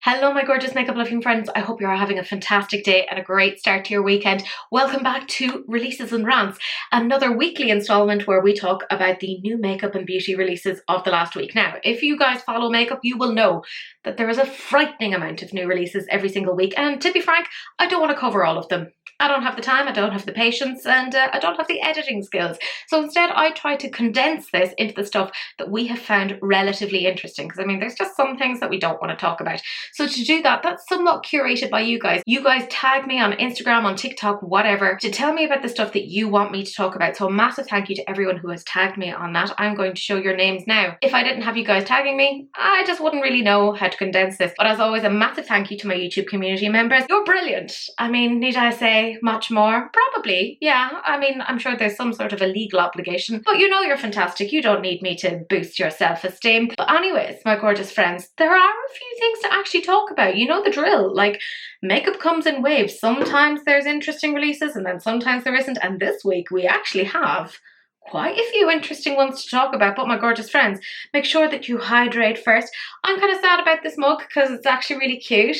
Hello my gorgeous makeup loving friends, I hope you are having a fantastic day and a great start to your weekend. Welcome back to Releases and Rants, another weekly installment where we talk about the new makeup and beauty releases of the last week. Now, if you guys follow makeup, you will know that there is a frightening amount of new releases every single week, and to be frank, I don't want to cover all of them. I don't have the time, I don't have the patience, and I don't have the editing skills. So instead, I try to condense this into the stuff that we have found relatively interesting. Because I mean, there's just some things that we don't want to talk about. So to do that, that's somewhat curated by you guys. You guys tag me on Instagram, on TikTok, whatever, to tell me about the stuff that you want me to talk about. So a massive thank you to everyone who has tagged me on that. I'm going to show your names now. If I didn't have you guys tagging me, I just wouldn't really know how to condense this. But as always, a massive thank you to my YouTube community members. You're brilliant. I mean, need I say much more? Probably, yeah. I mean, I'm sure there's some sort of a legal obligation, but you know you're fantastic. You don't need me to boost your self-esteem. But anyways, my gorgeous friends, there are a few things to actually talk about. You know the drill. Like, makeup comes in waves. Sometimes there's interesting releases and then sometimes there isn't. And this week we actually have quite a few interesting ones to talk about. But my gorgeous friends, make sure that you hydrate first. I'm kind of sad about this mug because it's actually really cute,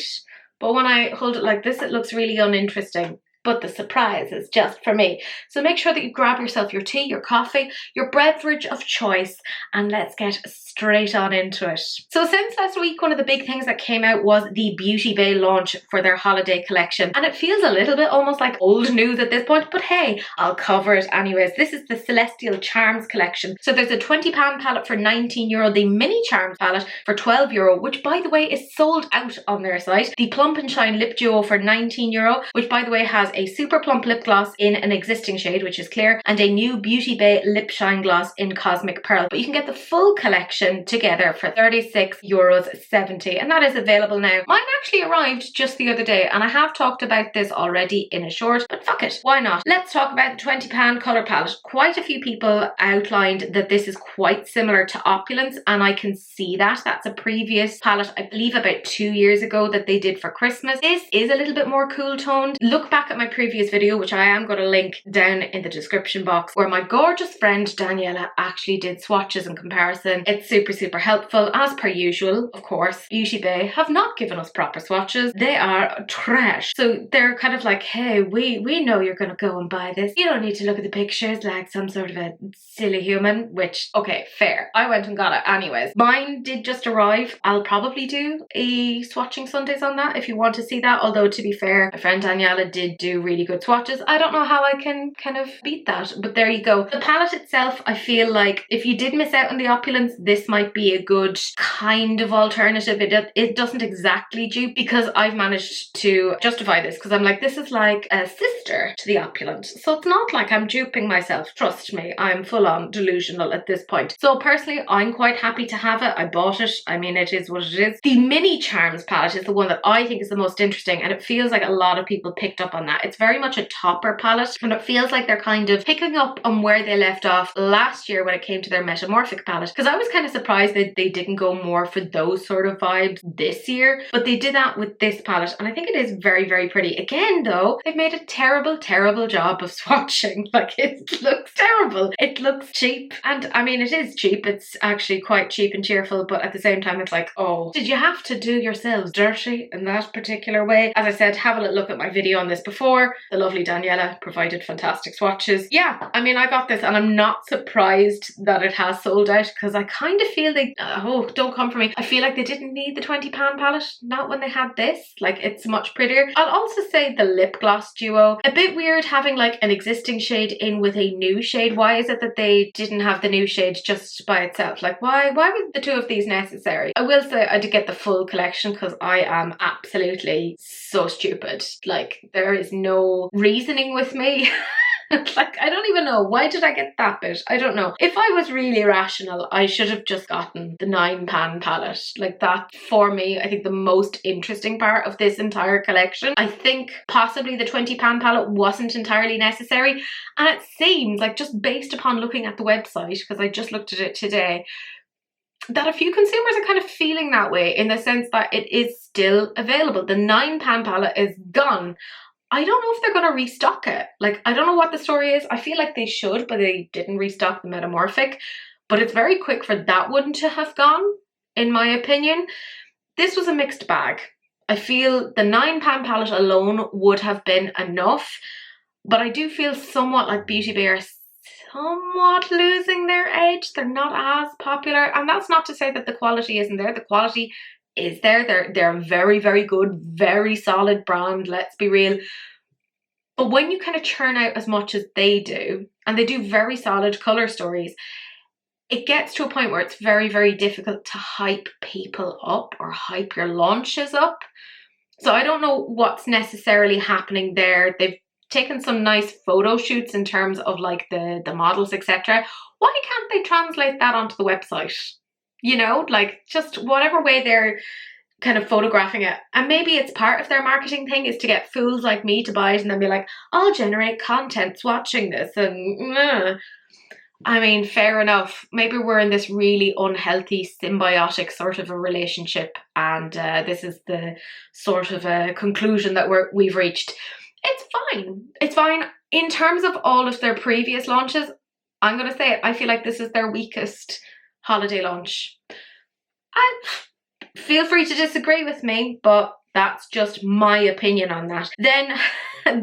but when I hold it like this, it looks really uninteresting. But the surprise is just for me. So make sure that you grab yourself your tea, your coffee, your beverage of choice, and let's get straight on into it. So since last week, one of the big things that came out was the Beauty Bay launch for their holiday collection. And it feels a little bit almost like old news at this point, but hey, I'll cover it anyways. This is the Celestial Charms collection. So there's a £20 palette for €19, the Mini Charms palette for €12, which by the way is sold out on their site. The Plump and Shine Lip Duo for €19, which by the way has a super plump lip gloss in an existing shade, which is clear, and a new Beauty Bay lip shine gloss in Cosmic Pearl. But you can get the full collection together for €36.70, and that is available now. Mine actually arrived just the other day, and I have talked about this already in a short, but fuck it, why not? Let's talk about the £20 colour palette. Quite a few people outlined that this is quite similar to Opulence, and I can see that. That's a previous palette, I believe about 2 years ago, that they did for Christmas. This is a little bit more cool toned. Look back at my previous video, which I am going to link down in the description box, where my gorgeous friend Daniela actually did swatches and comparison. It's super helpful. As per usual, of course, Beauty Bay have not given us proper swatches. They are trash. So they're kind of like, hey, we know you're going to go and buy this. You don't need to look at the pictures like some sort of a silly human, which, okay, fair. I went and got it anyways. Mine did just arrive. I'll probably do a swatching Sundays on that if you want to see that. Although to be fair, my friend Daniela did do really good swatches. I don't know how I can kind of beat that, but there you go. The palette itself, I feel like if you did miss out on the Opulence, this might be a good kind of alternative. It doesn't exactly dupe, because I've managed to justify this, because I'm like, this is like a sister to the Opulence. So it's not like I'm duping myself. Trust me, I'm full on delusional at this point. So personally, I'm quite happy to have it. I bought it. I mean, it is what it is. The Mini Charms palette is the one that I think is the most interesting, and it feels like a lot of people picked up on that. It's very much a topper palette, and it feels like they're kind of picking up on where they left off last year when it came to their Metamorphic palette, because I was kind of surprised that they didn't go more for those sort of vibes this year, but they did that with this palette, and I think it is very pretty. Again though, they've made a terrible job of swatching. Like, it looks terrible. It looks cheap, and I mean, it is cheap. It's actually quite cheap and cheerful, but at the same time it's like, oh, did you have to do yourselves dirty in that particular way? As I said, have a little look at my video on this before. The lovely Daniela provided fantastic swatches. Yeah, I mean, I got this and I'm not surprised that it has sold out, because I kind of feel they, oh, don't come for me. I feel like they didn't need the £20 palette, not when they had this. Like, it's much prettier. I'll also say the lip gloss duo, a bit weird having like an existing shade in with a new shade. Why is it that they didn't have the new shade just by itself? Like, why were the two of these necessary? I will say I did get the full collection because I am absolutely so stupid. Like, there is no reasoning with me. Like, I don't even know. Why did I get that bit? I don't know. If I was really rational, I should have just gotten the £9 palette. Like, that, for me, I think the most interesting part of this entire collection. I think possibly the £20 palette wasn't entirely necessary. And it seems like, just based upon looking at the website, because I just looked at it today, that a few consumers are kind of feeling that way, in the sense that it is still available. The £9 palette is gone. I don't know if they're going to restock it. Like, I don't know what the story is. I feel like they should, but they didn't restock the Metamorphic. But it's very quick for that one to have gone, in my opinion. This was a mixed bag. I feel the £9 palette alone would have been enough, but I do feel somewhat like Beauty Bay are somewhat losing their edge. They're not as popular, and that's not to say that the quality isn't there. The quality is there. They're a very, very good, very solid brand, let's be real. But when you kind of churn out as much as they do, and they do very solid colour stories, it gets to a point where it's very, very difficult to hype people up or hype your launches up. So I don't know what's necessarily happening there. They've taken some nice photo shoots in terms of like the models, etc. Why can't they translate that onto the website? You know, like just whatever way they're kind of photographing it. And maybe it's part of their marketing thing is to get fools like me to buy it and then be like, I'll generate content watching this. And I mean, fair enough. Maybe we're in this really unhealthy symbiotic sort of a relationship, and this is the sort of a conclusion that we've reached. It's fine. It's fine. In terms of all of their previous launches, I'm going to say it, I feel like this is their weakest holiday launch. Feel free to disagree with me, but that's just my opinion on that. Then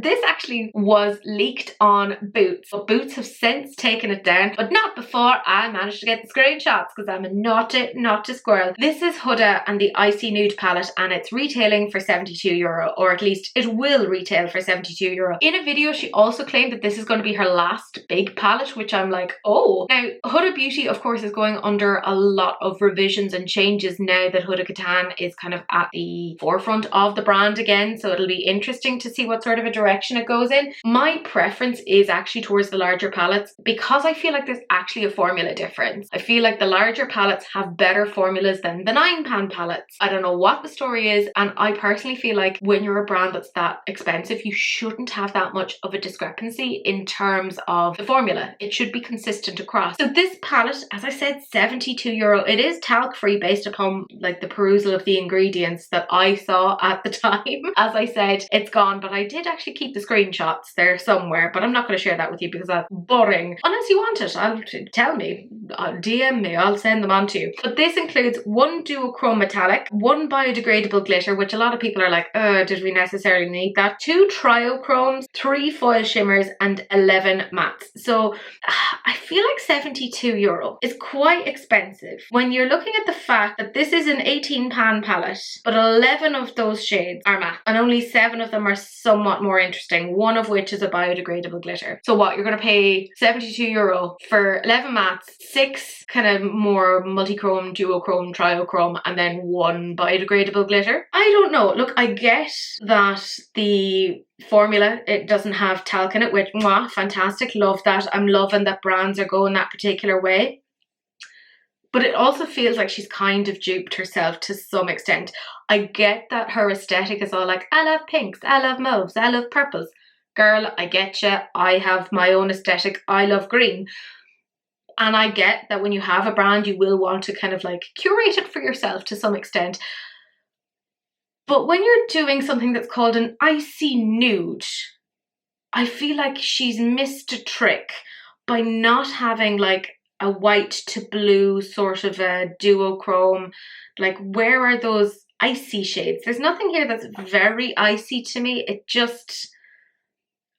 this actually was leaked on Boots, but Boots have since taken it down, but not before I managed to get the screenshots because I'm a naughty squirrel. This is Huda and the Icy Nude palette, and it's retailing for €72, or at least it will retail for €72. In a video, she also claimed that this is going to be her last big palette, which I'm like, oh. Now, Huda Beauty, of course, is going under a lot of revisions and changes now that Huda Kattan is kind of at the forefront of the brand again, so it'll be interesting to see what sort of a direction it goes in. My preference is actually towards the larger palettes because I feel like there's actually a formula difference. I feel like the larger palettes have better formulas than the £9 palettes. I don't know what the story is, and I personally feel like when you're a brand that's that expensive, you shouldn't have that much of a discrepancy in terms of the formula. It should be consistent across. So this palette, as I said, €72. It is talc free based upon like the perusal of the ingredients that I saw at the time. As I said, it's gone, but I did actually keep the screenshots there somewhere, but I'm not going to share that with you because that's boring. Unless you want it, I'll tell me, DM me, I'll send them on to you. But this includes one duochrome metallic, one biodegradable glitter, which a lot of people are like, did we necessarily need that? 2 triochromes, 3 foil shimmers, and 11 mattes. So I feel like €72 is quite expensive when you're looking at the fact that this is an £18 palette, but 11 of those shades are matte, and only 7 of them are somewhat more interesting, one of which is a biodegradable glitter. So what, you're going to pay €72 for 11 mattes, 6 kind of more multichrome, duochrome, triochrome, and then 1 biodegradable glitter? I don't know. Look, I get that the formula, it doesn't have talc in it, which, mwah, fantastic, love that. I'm loving that brands are going that particular way. But it also feels like she's kind of duped herself to some extent. I get that her aesthetic is all like, I love pinks, I love mauves, I love purples. Girl, I get you. I have my own aesthetic. I love green. And I get that when you have a brand, you will want to kind of like curate it for yourself to some extent. But when you're doing something that's called an icy nude, I feel like she's missed a trick by not having like a white to blue sort of a duochrome. Like, where are those icy shades? There's nothing here that's very icy to me. It just,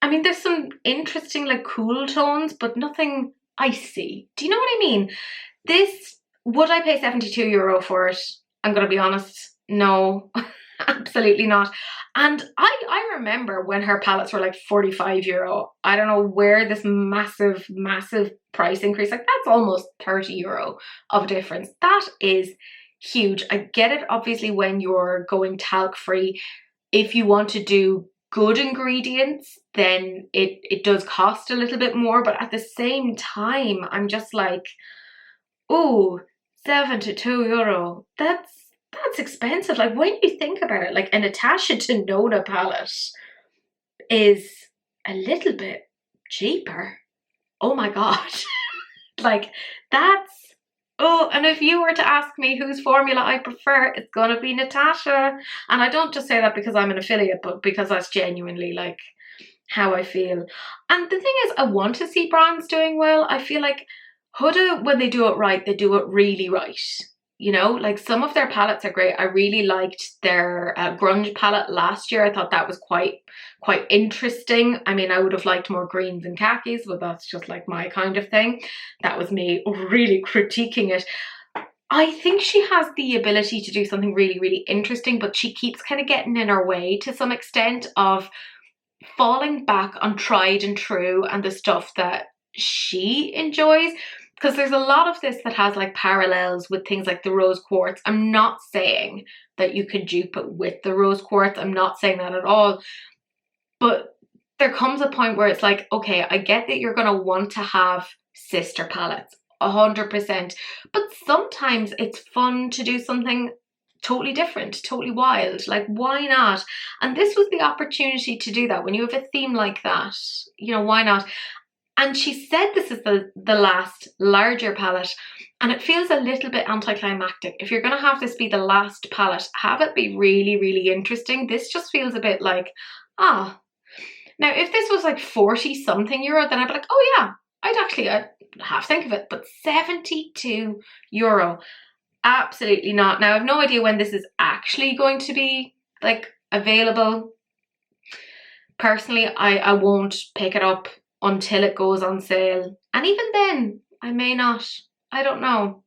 I mean, there's some interesting like cool tones, but nothing icy. Do you know what I mean? This, would I pay €72 for it? I'm gonna be honest, no. Absolutely not. And I remember when her palettes were like €45. I don't know where this massive price increase, like that's almost €30 of difference. That is huge. I get it obviously when you're going talc free. If you want to do good ingredients, then it does cost a little bit more, but at the same time I'm just like, oh, €72. That's expensive. Like, when you think about it, like a Natasha Denona palette is a little bit cheaper. Oh my god. Like, that's, oh, and if you were to ask me whose formula I prefer, it's gonna be Natasha. And I don't just say that because I'm an affiliate, but because that's genuinely like how I feel. And the thing is, I want to see brands doing well. I feel like Huda, when they do it right, they do it really right. You know, like some of their palettes are great. I really liked their grunge palette last year. I thought that was quite interesting. I mean, I would have liked more greens and khakis, but that's just like my kind of thing. That was me really critiquing it. I think she has the ability to do something really interesting, but she keeps kind of getting in her way to some extent of falling back on tried and true and the stuff that she enjoys. Because there's a lot of this that has like parallels with things like the rose quartz. I'm not saying that you could dupe it with the rose quartz. I'm not saying that at all. But there comes a point where it's like, okay, I get that you're going to want to have sister palettes, 100%. But sometimes it's fun to do something totally different, totally wild. Like, why not? And this was the opportunity to do that. When you have a theme like that, you know, why not? And she said this is the last larger palette, and it feels a little bit anticlimactic. If you're going to have this be the last palette, have it be really interesting. This just feels a bit like, Now, if this was like 40 something euro, then I'd be like, oh yeah, I'd half think of it. But 72 euro, absolutely not. Now, I have no idea when this is actually going to be like available. Personally, I won't pick it up until it goes on sale, and even then I may not. I don't know.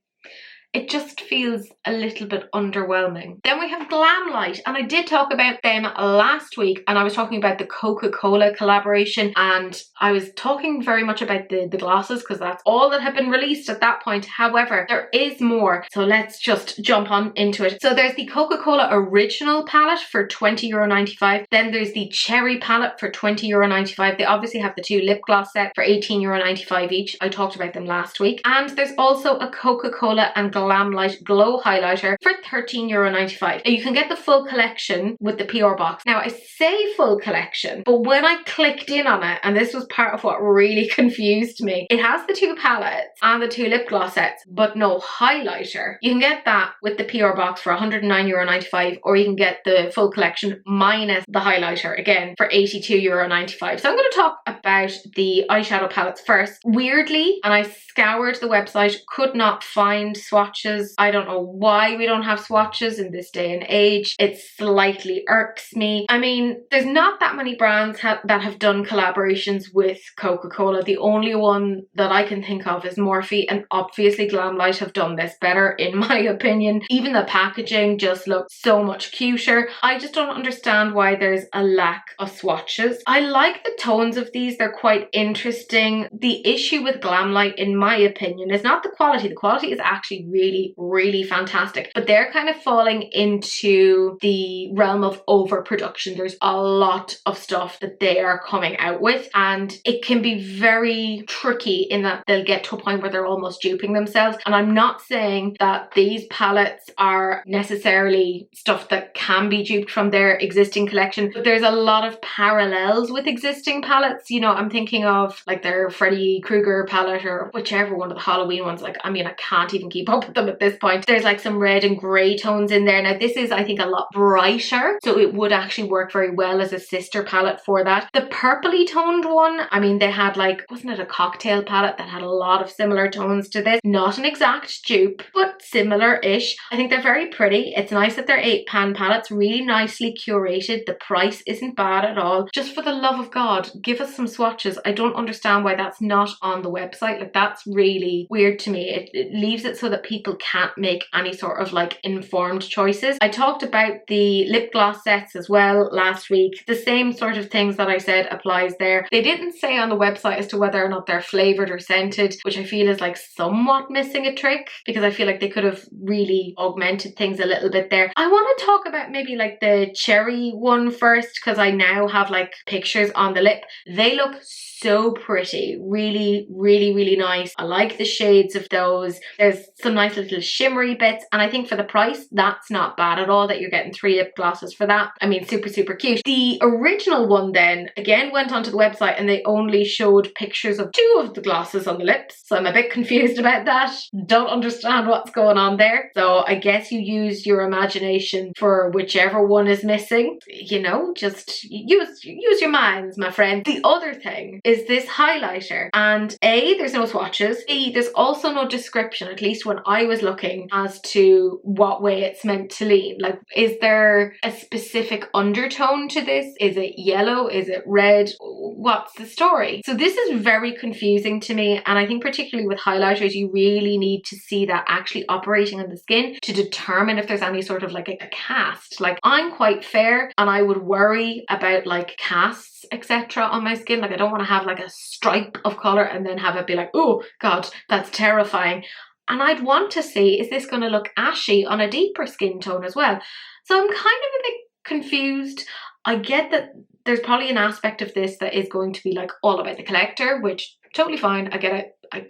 It just feels a little bit underwhelming. Then we have Glamlite, and I did talk about them last week, and I was talking about the Coca-Cola collaboration, and I was talking very much about the glosses because that's all that had been released at that point. However, there is more, so let's just jump on into it. So there's the Coca-Cola original palette for €20.95. Then there's the cherry palette for €20.95. They obviously have the 2 lip gloss set for €18.95 each. I talked about them last week. And there's also a Coca-Cola and Glamlite glow highlighter for €13.95. Now you can get the full collection with the PR box. Now I say full collection, but when I clicked in on it, and this was part of what really confused me, it has the 2 palettes and the 2 lip gloss sets, but no highlighter. You can get that with the PR box for €109.95, or you can get the full collection minus the highlighter, again for €82.95. So I'm going to talk about the eyeshadow palettes first. Weirdly, and I scoured the website, could not find swatches. I don't know why we don't have swatches in this day and age. It slightly irks me. I mean, there's not that many brands that have done collaborations with Coca-Cola. The only one that I can think of is Morphe, and obviously Glamlite have done this better in my opinion. Even the packaging just looks so much cuter. I just don't understand why there's a lack of swatches. I like the tones of these. They're quite interesting. The issue with Glamlite, in my opinion, is not the quality. The quality is actually really fantastic, but they're kind of falling into the realm of overproduction. There's a lot of stuff that they are coming out with, and it can be very tricky in that they'll get to a point where they're almost duping themselves. And I'm not saying that these palettes are necessarily stuff that can be duped from their existing collection, but there's a lot of parallels with existing palettes. You know, I'm thinking of like their Freddy Krueger palette, or whichever one of the Halloween ones. Like, I mean, I can't even keep up with them at this point. There's like some red and grey tones in there. Now this is, I think, a lot brighter, so it would actually work very well as a sister palette for that. The purpley toned one, I mean, they had like, wasn't it a cocktail palette that had a lot of similar tones to this? Not an exact dupe, but similar-ish. I think they're very pretty. It's nice that they're 8-pan palettes, really nicely curated. The price isn't bad at all. Just for the love of God, give us some swatches. I don't understand why that's not on the website. Like, that's really weird to me. It leaves it so that people can't make any sort of like informed choices. I talked about the lip gloss sets as well last week. The same sort of things that I said applies there. They didn't say on the website as to whether or not they're flavoured or scented, which I feel is like somewhat missing a trick, because I feel like they could have really augmented things a little bit there. I want to talk about maybe like the cherry one first, because I now have like pictures on the lip. They look so pretty. Really nice. I like the shades of those. There's some nice little shimmery bits, and I think for the price, that's not bad at all, that you're getting 3 lip glosses for that. I mean, super cute. The original one then, again, went onto the website and they only showed pictures of 2 of the glosses on the lips, so I'm a bit confused about that. Don't understand what's going on there. So I guess you use your imagination for whichever one is missing. You know, just use your minds, my friend. The other thing is this highlighter, and A, there's no swatches. B, there's also no description, at least when I was looking as to what way it's meant to lean. Like, is there a specific undertone to this? Is it yellow? Is it red? What's the story? So this is very confusing to me, and I think particularly with highlighters, you really need to see that actually operating on the skin to determine if there's any sort of like a cast. Like, I'm quite fair and I would worry about like casts, etc. on my skin. Like, I don't want to have like a stripe of colour and then have it be like, oh god, that's terrifying. And I'd want to see, is this going to look ashy on a deeper skin tone as well? So I'm kind of a bit confused. I get that there's probably an aspect of this that is going to be like all about the collector, which totally fine. I get it.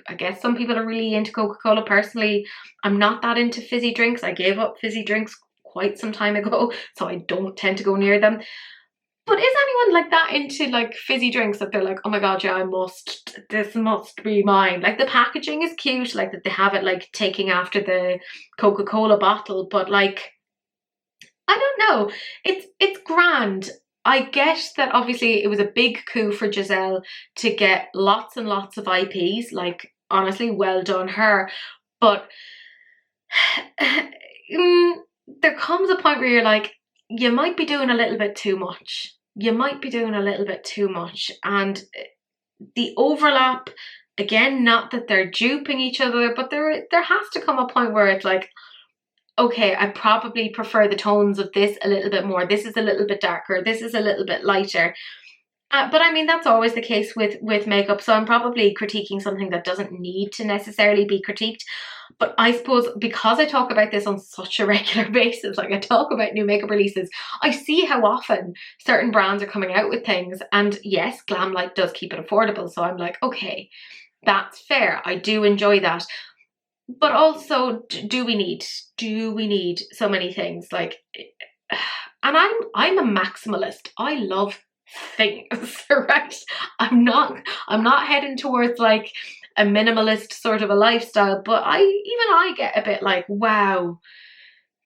I guess some people are really into Coca-Cola. Personally, I'm not that into fizzy drinks. I gave up fizzy drinks quite some time ago, so I don't tend to go near them. But is anyone like that into like fizzy drinks that they're like, oh my god, yeah, this must be mine? Like, the packaging is cute, like that they have it like taking after the Coca-Cola bottle, but like, I don't know, it's grand. I get that obviously it was a big coup for Giselle to get lots and lots of IPs, like honestly, well done her. But there comes a point where you're like, you might be doing a little bit too much. You might be doing a little bit too much. And the overlap, again, not that they're duping each other, but there has to come a point where it's like, okay, I probably prefer the tones of this a little bit more. This is a little bit darker. This is a little bit lighter. But I mean, that's always the case with makeup. So I'm probably critiquing something that doesn't need to necessarily be critiqued. But I suppose because I talk about this on such a regular basis, like I talk about new makeup releases, I see how often certain brands are coming out with things. And yes, Glamlite does keep it affordable. So I'm like, okay, that's fair. I do enjoy that. But also, do we need so many things? Like, and I'm a maximalist. I love things, right? I'm not heading towards like a minimalist sort of a lifestyle, but I get a bit like, wow,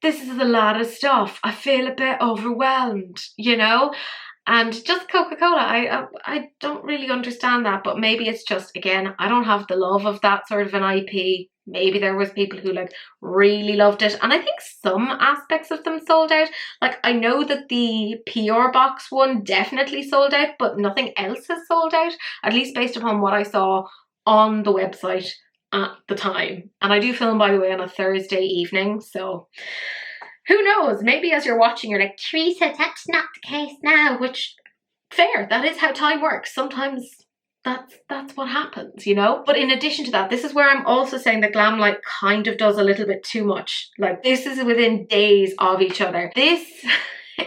this is a lot of stuff. I feel a bit overwhelmed, you know? And just Coca-Cola, I don't really understand that, but maybe it's just, again, I don't have the love of that sort of an IP. Maybe there was people who like really loved it, and I think some aspects of them sold out. Like, I know that the PR box one definitely sold out, but nothing else has sold out, at least based upon what I saw on the website at the time. And I do film, by the way, on a Thursday evening, so who knows, maybe as you're watching you're like, Teresa, that's not the case now, which, fair, that is how time works. Sometimes that's what happens, you know? But in addition to that, this is where I'm also saying that Glamlite kind of does a little bit too much. Like, this is within days of each other. This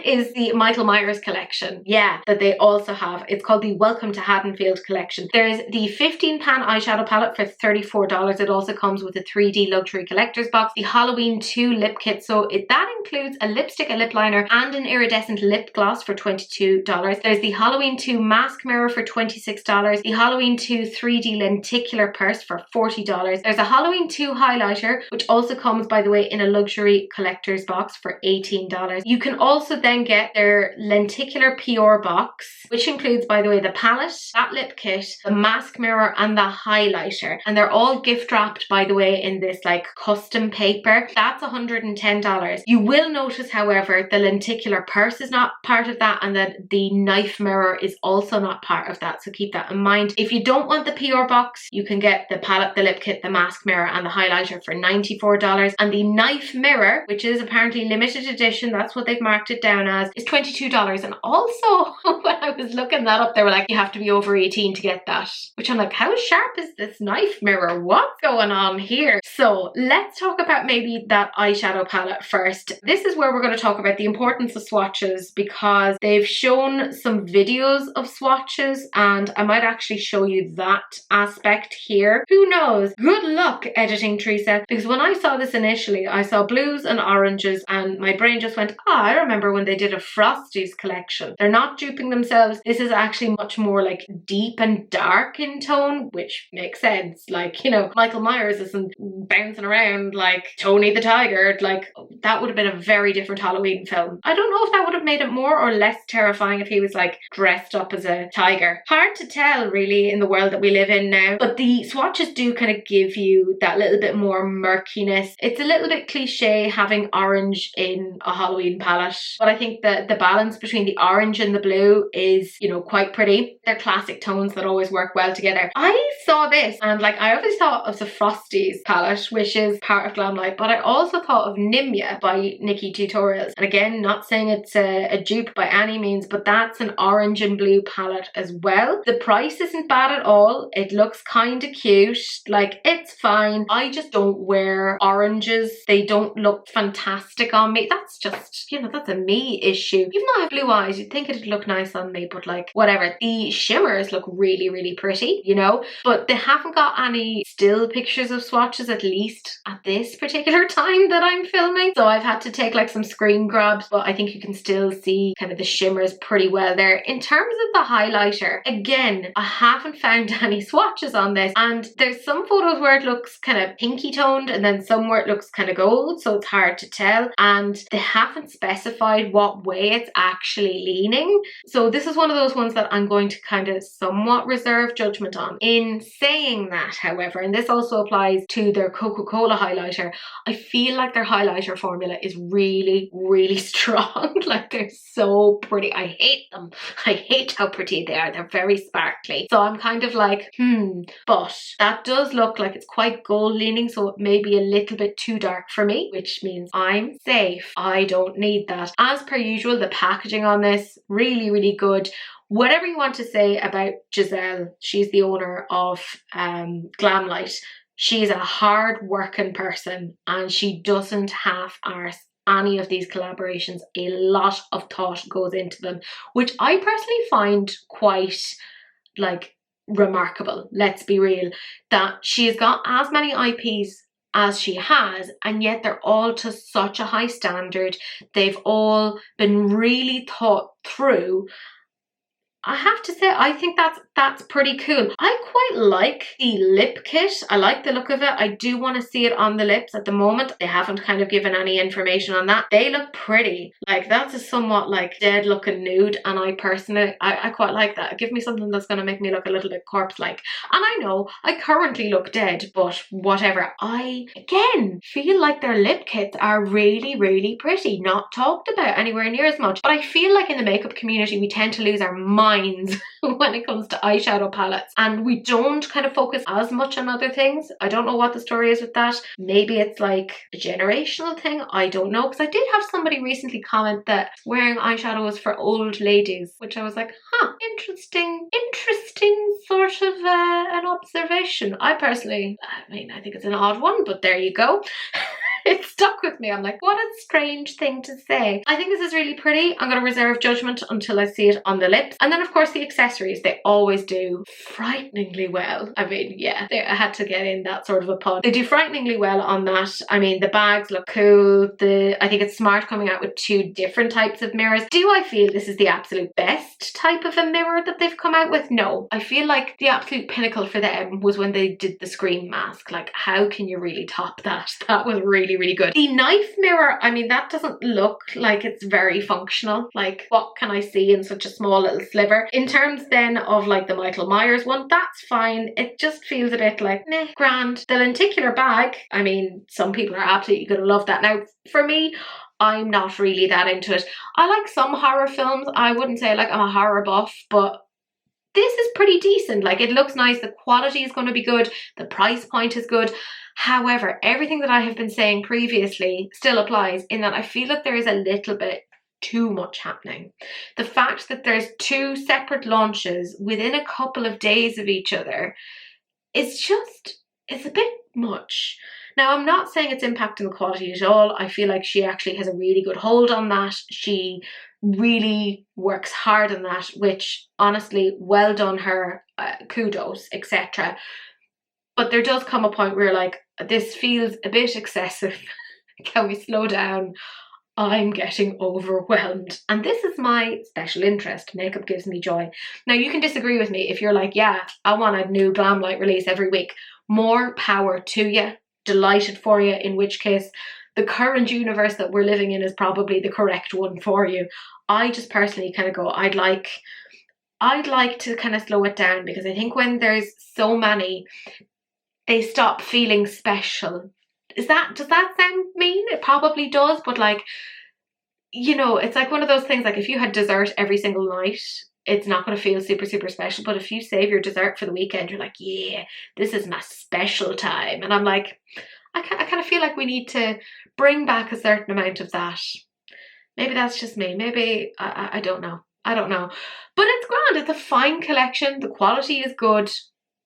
is the Michael Myers collection, yeah, that they also have. It's called the Welcome to Haddonfield collection. There's the 15-pan eyeshadow palette for $34. It also comes with a 3D luxury collector's box. The Halloween 2 lip kit, so that includes a lipstick, a lip liner, and an iridescent lip gloss for $22. There's the Halloween 2 mask mirror for $26. The Halloween 2 3D lenticular purse for $40. There's a Halloween 2 highlighter, which also comes, by the way, in a luxury collector's box for $18. You can also then get their lenticular PR box, which includes, by the way, the palette, that lip kit, the mask mirror, and the highlighter. And they're all gift wrapped, by the way, in this like custom paper. That's $110. You will notice, however, the lenticular purse is not part of that, and that the knife mirror is also not part of that. So keep that in mind. If you don't want the PR box, you can get the palette, the lip kit, the mask mirror, and the highlighter for $94. And the knife mirror, which is apparently limited edition, that's what they've marked it down as, is $22. And also, when I was looking that up, they were like, you have to be over 18 to get that, which I'm like, how sharp is this knife mirror? What's going on here? So let's talk about maybe that eyeshadow palette first. This is where we're going to talk about the importance of swatches, because they've shown some videos of swatches, and I might actually show you that aspect here. Who knows? Good luck editing, Teresa, because when I saw this initially, I saw blues and oranges, and my brain just went, oh, I remember when when they did a Frosties collection. They're not duping themselves. This is actually much more like deep and dark in tone, which makes sense. Like, you know, Michael Myers isn't bouncing around like Tony the Tiger. Like, that would have been a very different Halloween film. I don't know if that would have made it more or less terrifying if he was like dressed up as a tiger. Hard to tell really in the world that we live in now, but the swatches do kind of give you that little bit more murkiness. It's a little bit cliche having orange in a Halloween palette, but I think that the balance between the orange and the blue is, you know, quite pretty. They're classic tones that always work well together. I saw this and like I always thought of the Frosties palette, which is part of Glamlite, but I also thought of Nimya by Nikki Tutorials. And again, not saying it's a dupe by any means, but that's an orange and blue palette as well. The price isn't bad at all. It looks kind of cute. Like, it's fine. I just don't wear oranges. They don't look fantastic on me. That's just, you know, that's a me issue. Even though I have blue eyes, you'd think it'd look nice on me, but like, whatever. The shimmers look really, really pretty, you know, but they haven't got any still pictures of swatches, at least at this particular time that I'm filming. So I've had to take like some screen grabs, but I think you can still see kind of the shimmers pretty well there. In terms of the highlighter, again, I haven't found any swatches on this, and there's some photos where it looks kind of pinky toned and then some where it looks kind of gold, so it's hard to tell, and they haven't specified what way it's actually leaning. So this is one of those ones that I'm going to kind of somewhat reserve judgment on. In saying that, however, and this also applies to their Coca-Cola highlighter, I feel like their highlighter formula is really, really strong. Like, they're so pretty. I hate them. I hate how pretty they are. They're very sparkly. So I'm kind of like, but that does look like it's quite gold leaning, so it may be a little bit too dark for me, which means I'm safe. I don't need that. As per usual, the packaging on this, really, really good. Whatever you want to say about Giselle, she's the owner of Glamlite. She's a hard working person and she doesn't half-arse any of these collaborations. A lot of thought goes into them, which I personally find quite like remarkable. Let's be real, that she's got as many IPs as she has, and yet they're all to such a high standard. They've all been really thought through. I have to say, I think that's pretty cool. I quite like the lip kit. I like the look of it. I do want to see it on the lips. At the moment, they haven't kind of given any information on that. They look pretty. Like, that's a somewhat like dead looking nude, and I personally, I quite like that. Give me something that's going to make me look a little bit corpse-like. And I know I currently look dead, but whatever. I, again, feel like their lip kits are really, really pretty. Not talked about anywhere near as much. But I feel like in the makeup community, we tend to lose our minds when it comes to eyeshadow palettes, and we don't kind of focus as much on other things. I don't know what the story is with that. Maybe it's like a generational thing. I don't know, because I did have somebody recently comment that wearing eyeshadow was for old ladies, which I was like, huh, interesting sort of an observation. I personally, I mean, I think it's an odd one, but there you go. It stuck with me. I'm like, what a strange thing to say. I think this is really pretty. I'm going to reserve judgment until I see it on the lips. And then of course the accessories, they always do frighteningly well. I mean, yeah, I had to get in that sort of a pun. They do frighteningly well on that. I mean, the bags look cool. I think it's smart coming out with two different types of mirrors. Do I feel this is the absolute best type of a mirror that they've come out with? No. I feel like the absolute pinnacle for them was when they did the Scream mask. Like, how can you really top that? That was really, really good. The knife mirror, I mean, that doesn't look like it's very functional. Like, what can I see in such a small little sliver? In terms then of like the Michael Myers one, that's fine. It just feels a bit like, meh, grand. The lenticular bag, I mean, some people are absolutely gonna love that. Now, for me, I'm not really that into it. I like some horror films. I wouldn't say like I'm a horror buff, but this is pretty decent. Like, it looks nice. The quality is going to be good. The price point is good. However, everything that I have been saying previously still applies, in that I feel that there is a little bit too much happening. The fact that there's two separate launches within a couple of days of each other is just, it's a bit much. Now, I'm not saying it's impacting the quality at all. I feel like she actually has a really good hold on that. She really works hard on that, which honestly, well done her, kudos, etc. But there does come a point where you're like, this feels a bit excessive. Can we slow down? I'm getting overwhelmed. And this is my special interest. Makeup gives me joy. Now, you can disagree with me if you're like, yeah, I want a new Glamlite release every week. More power to you. Delighted for you, in which case the current universe that we're living in is probably the correct one for you. I just personally kind of go, I'd like to kind of slow it down, because I think when there's so many, they stop feeling special. Does that sound mean? It probably does, but like, you know, it's like one of those things, like if you had dessert every single night, it's not going to feel super, super special. But if you save your dessert for the weekend, you're like, yeah, this is my special time. And I'm like, I kind of feel like we need to bring back a certain amount of that. Maybe that's just me. Maybe, I don't know. I don't know. But it's grand. It's a fine collection. The quality is good.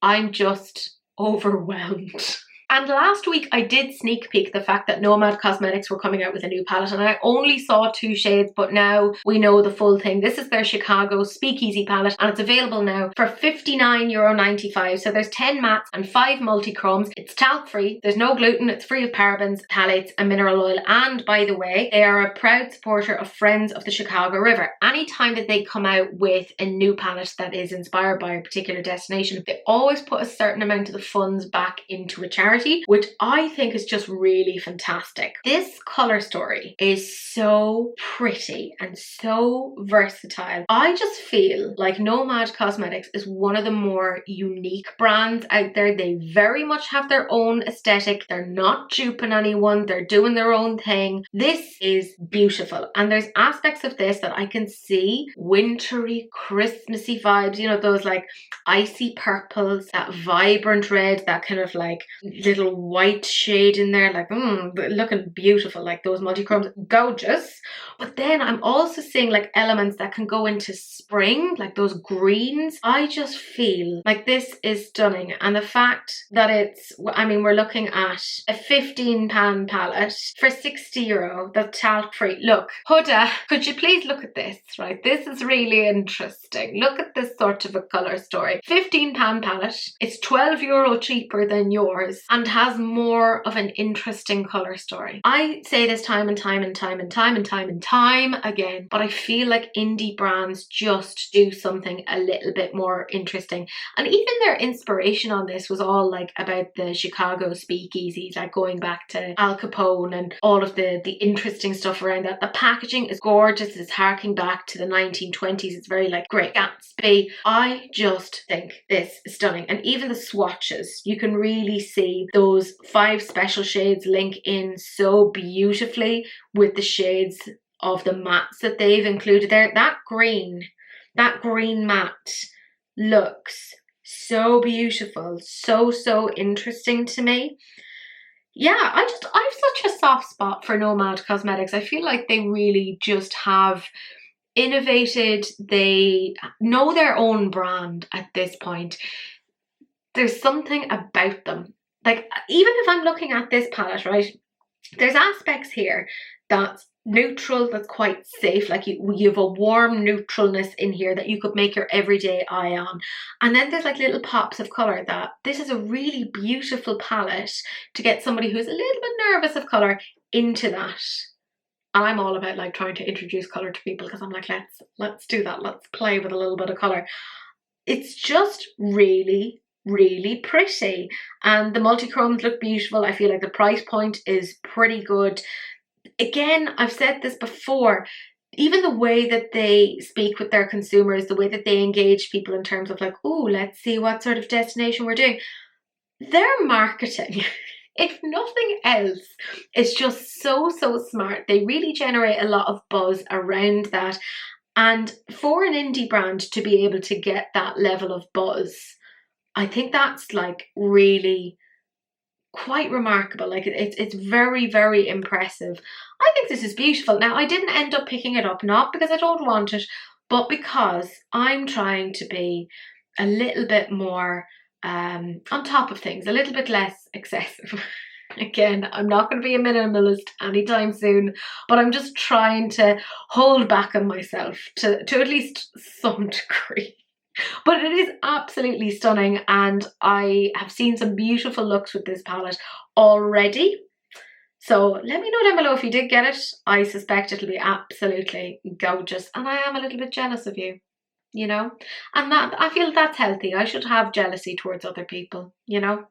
I'm just overwhelmed. And last week I did sneak peek the fact that Nomad Cosmetics were coming out with a new palette, and I only saw 2 shades, but now we know the full thing. This is their Chicago Speakeasy palette, and it's available now for €59.95. So there's 10 mattes and 5 multi-chromes. It's talc free, there's no gluten, it's free of parabens, phthalates and mineral oil. And by the way, they are a proud supporter of Friends of the Chicago River. Anytime that they come out with a new palette that is inspired by a particular destination, they always put a certain amount of the funds back into a charity, which I think is just really fantastic. This colour story is so pretty and so versatile. I just feel like Nomad Cosmetics is one of the more unique brands out there. They very much have their own aesthetic. They're not duping anyone. They're doing their own thing. This is beautiful. And there's aspects of this that I can see wintry, Christmassy vibes, you know, those like icy purples, that vibrant red, that kind of like little white shade in there, like looking beautiful, like those multi-chromes, gorgeous. But then I'm also seeing like elements that can go into spring, like those greens. I just feel like this is stunning. And the fact that it's, I mean, we're looking at a £15 palette for €60, that's talc free. Look, Huda, could you please look at this, right? This is really interesting. Look at this sort of a colour story. £15 palette, it's €12 cheaper than yours, and has more of an interesting colour story. I say this time and time and time and time and time and time again, but I feel like indie brands just do something a little bit more interesting. And even their inspiration on this was all like about the Chicago speakeasies, like going back to Al Capone and all of the interesting stuff around that. The packaging is gorgeous. It's harking back to the 1920s. It's very like Great Gatsby. I just think this is stunning. And even the swatches, you can really see those 5 special shades link in so beautifully with the shades of the mattes that they've included there. That green matte looks so beautiful, so interesting to me. Yeah, I have such a soft spot for Nomad Cosmetics. I feel like they really just have innovated. They know their own brand at this point. There's something about them. Like, even if I'm looking at this palette, right, there's aspects here that's neutral, that's quite safe. Like you have a warm neutralness in here that you could make your everyday eye on. And then there's like little pops of colour. That this is a really beautiful palette to get somebody who's a little bit nervous of colour into that. And I'm all about like trying to introduce colour to people, because I'm like, let's do that. Let's play with a little bit of colour. It's just really pretty, and the multi-chromes look beautiful. I feel like the price point is pretty good. Again, I've said this before, even the way that they speak with their consumers, the way that they engage people in terms of like, oh, let's see what sort of destination we're doing. Their marketing, if nothing else, is just so smart. They really generate a lot of buzz around that. And for an indie brand to be able to get that level of buzz, I think that's like really quite remarkable. Like it's very impressive. I think this is beautiful. Now, I didn't end up picking it up, not because I don't want it, but because I'm trying to be a little bit more on top of things, a little bit less excessive. Again, I'm not going to be a minimalist anytime soon, but I'm just trying to hold back on myself to at least some degree. But it is absolutely stunning, and I have seen some beautiful looks with this palette already. So let me know down below if you did get it. I suspect it'll be absolutely gorgeous, and I am a little bit jealous of you, you know, and that I feel that's healthy. I should have jealousy towards other people, you know.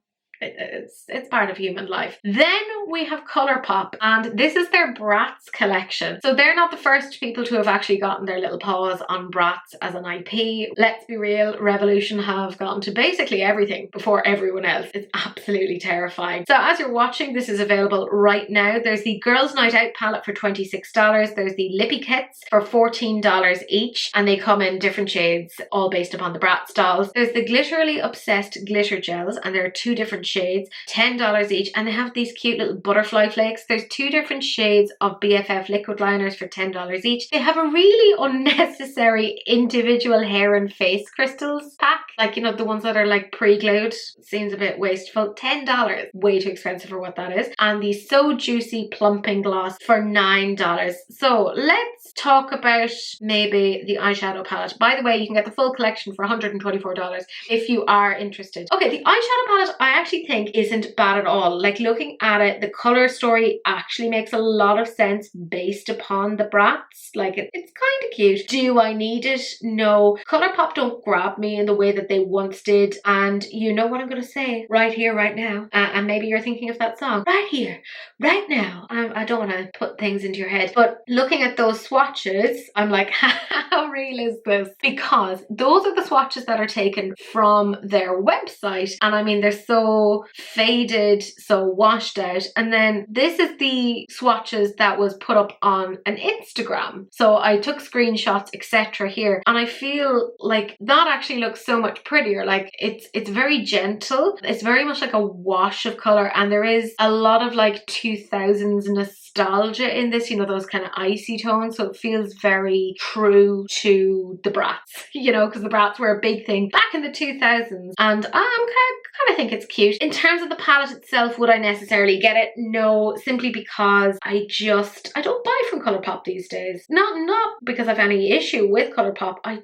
It's part of human life. Then we have Colourpop, and this is their Bratz collection. So they're not the first people to have actually gotten their little paws on Bratz as an IP. Let's be real, Revolution have gotten to basically everything before everyone else. It's absolutely terrifying. So as you're watching, this is available right now. There's the Girls Night Out palette for $26. There's the Lippy Kits for $14 each, and they come in different shades, all based upon the Bratz dolls. There's the Glitterally Obsessed glitter gels, and there are 2 different shades, $10 each, and they have these cute little butterfly flakes. There's 2 different shades of BFF liquid liners for $10 each. They have a really unnecessary individual hair and face crystals pack, like, you know, the ones that are like pre-glued. Seems a bit wasteful. $10, way too expensive for what that is. And the So Juicy Plumping gloss for $9. So let's talk about maybe the eyeshadow palette. By the way, you can get the full collection for $124 if you are interested. Okay, the eyeshadow palette I actually think isn't bad at all. Like, looking at it, the color story actually makes a lot of sense based upon the Bratz. Like, it's kind of cute. Do I need it? No. Colourpop don't grab me in the way that they once did, and you know what I'm going to say right here, right now. And maybe you're thinking of that song. Right here, right now. I don't want to put things into your head, but looking at those swatches, I'm like, how real is this? Because those are the swatches that are taken from their website, and I mean, they're so faded, so washed out. And then this is the swatches that was put up on an Instagram. So I took screenshots, etc. here, and I feel like that actually looks so much prettier. Like, it's very gentle. It's very much like a wash of color, and there is a lot of like 2000s nostalgia in this, you know, those kind of icy tones. So it feels very true to the Bratz, you know, because the Bratz were a big thing back in the 2000s, and I'm kind of think it's cute. In terms of the palette itself, would I necessarily get it? No, simply because I don't buy from Colourpop these days. Not because I've any issue with Colourpop. I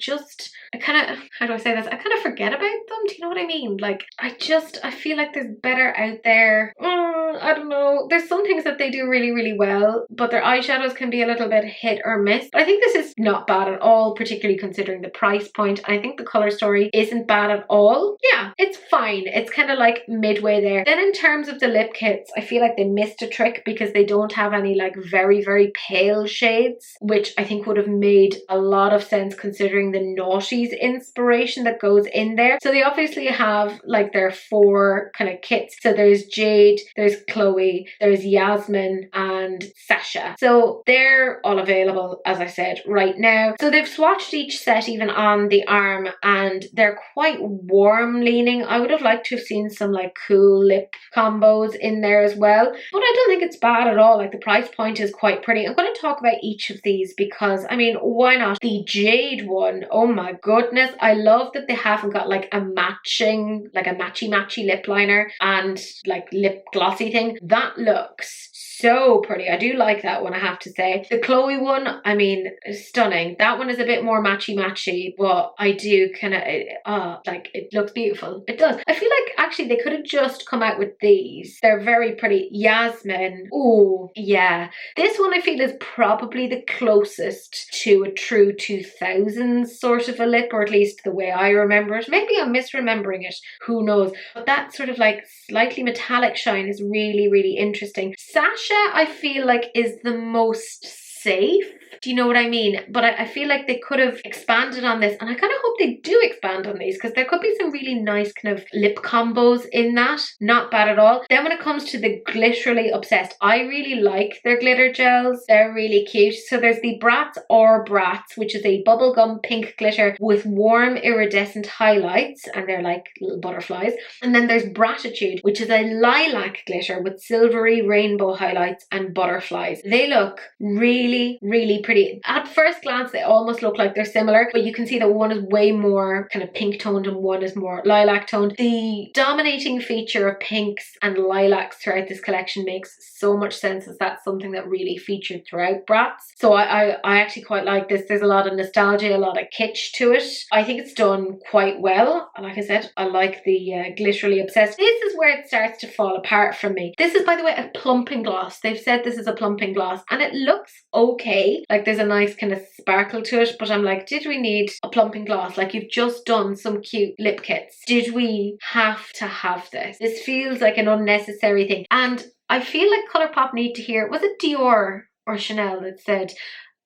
kind of, how do I say this? I kind of forget about them. Do you know what I mean? Like, I feel like there's better out there. I don't know. There's some things that they do really, really well, but their eyeshadows can be a little bit hit or miss. But I think this is not bad at all, particularly considering the price point. I think the color story isn't bad at all. Yeah, it's fine. It's kind of like midway there. Then in terms of the lip kits, I feel like they missed a trick because they don't have any like very, very pale shades, which I think would have made a lot of sense considering the Naughties inspiration that goes in there. So they obviously have like their 4 kind of kits. So there's Jade, there's Chloe, there's Yasmin, and Sasha. So they're all available, as I said, right now. So they've swatched each set even on the arm, and they're quite warm leaning. I would have liked to have seen some like cool lip combos in there as well, but I don't think it's bad at all. Like, the price point is quite pretty. I'm going to talk about each of these because, I mean, why not? The Jade one, oh my goodness, I love that they haven't got like a matching, like a matchy lip liner and like lip glossy thing. That looks so pretty. I do like that one, I have to say. The Chloe one, I mean, stunning. That one is a bit more matchy, but I do kind of, like, it looks beautiful. It does. I feel like actually they could have just come out with these. They're very pretty. Yasmin, oh yeah. This one I feel is probably the closest to a true 2000s sort of a lip, or at least the way I remember it. Maybe I'm misremembering it, who knows. But that sort of like slightly metallic shine is really, really interesting. Sasha, I feel like, is the most safe. Do you know what I mean? But I feel like they could have expanded on this, and I kind of hope they do expand on these because there could be some really nice kind of lip combos in that. Not bad at all. Then when it comes to the Glitterally Obsessed, I really like their glitter gels. They're really cute. So there's the Bratz, which is a bubblegum pink glitter with warm iridescent highlights, and they're like little butterflies. And then there's Bratitude, which is a lilac glitter with silvery rainbow highlights and butterflies. They look really, really really pretty. At first glance, they almost look like they're similar, but you can see that one is way more kind of pink toned and one is more lilac toned. The dominating feature of pinks and lilacs throughout this collection makes so much sense, as that's something that really featured throughout Bratz. So I actually quite like this. There's a lot of nostalgia, a lot of kitsch to it. I think it's done quite well. Like I said, I like the glitterily obsessed. This is where it starts to fall apart from me. This is, by the way, a plumping gloss. They've said this is a plumping gloss and it looks okay. Like there's a nice kind of sparkle to it, but I'm like, did we need a plumping gloss? Like you've just done some cute lip kits. Did we have to have this? This feels like an unnecessary thing. And I feel like Colourpop need to hear, was it Dior or Chanel that said,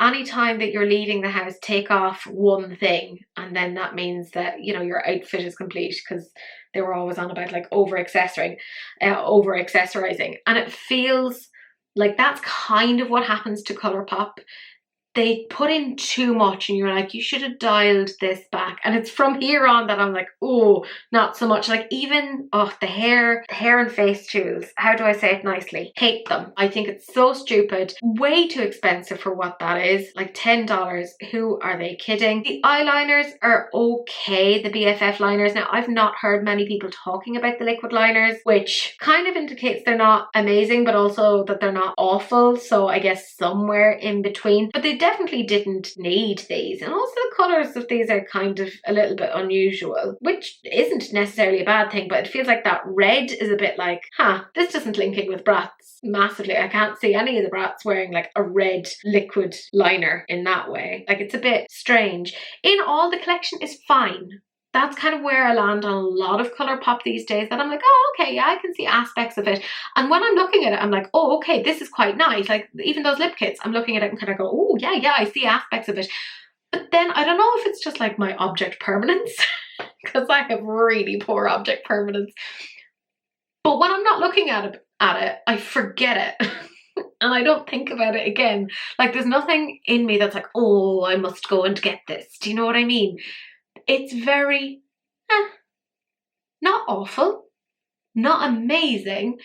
anytime that you're leaving the house, take off one thing, and then that means that, you know, your outfit is complete, because they were always on about like over accessorizing, and it feels like that's kind of what happens to Colourpop. They put in too much and you're like, you should have dialed this back. And it's from here on that I'm like, oh, not so much. Like even, oh, the hair and face tools. How do I say it nicely? Hate them. I think it's so stupid. Way too expensive for what that is. Like $10. Who are they kidding? The eyeliners are okay. The BFF liners. Now, I've not heard many people talking about the liquid liners, which kind of indicates they're not amazing, but also that they're not awful. So I guess somewhere in between. But they definitely didn't need these, and also the colours of these are kind of a little bit unusual, which isn't necessarily a bad thing, but it feels like that red is a bit like, this doesn't link in with Bratz massively. I can't see any of the Bratz wearing like a red liquid liner in that way. Like it's a bit strange. In all, the collection is fine. That's kind of where I land on a lot of Colourpop these days, that I'm like, oh, okay, yeah, I can see aspects of it. And when I'm looking at it, I'm like, oh, okay, this is quite nice. Like even those lip kits, I'm looking at it and kind of go, oh, yeah, I see aspects of it. But then I don't know if it's just like my object permanence, because I have really poor object permanence. But when I'm not looking at it, I forget it. And I don't think about it again. Like there's nothing in me that's like, oh, I must go and get this. Do you know what I mean? It's very, not awful, not amazing,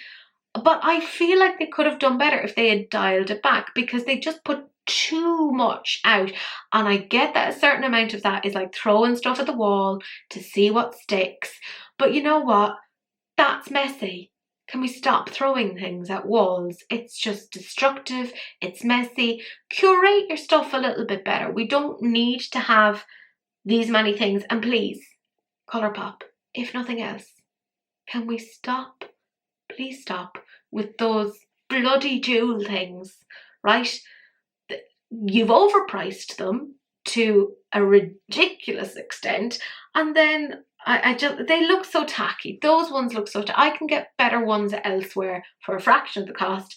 but I feel like they could have done better if they had dialed it back, because they just put too much out. And I get that a certain amount of that is like throwing stuff at the wall to see what sticks. But you know what? That's messy. Can we stop throwing things at walls? It's just destructive. It's messy. Curate your stuff a little bit better. We don't need to have these many things. And please, Colourpop, if nothing else, can we stop, please stop with those bloody jewel things, right? You've overpriced them to a ridiculous extent, and then they look so tacky. Those ones look so tacky. I can get better ones elsewhere for a fraction of the cost,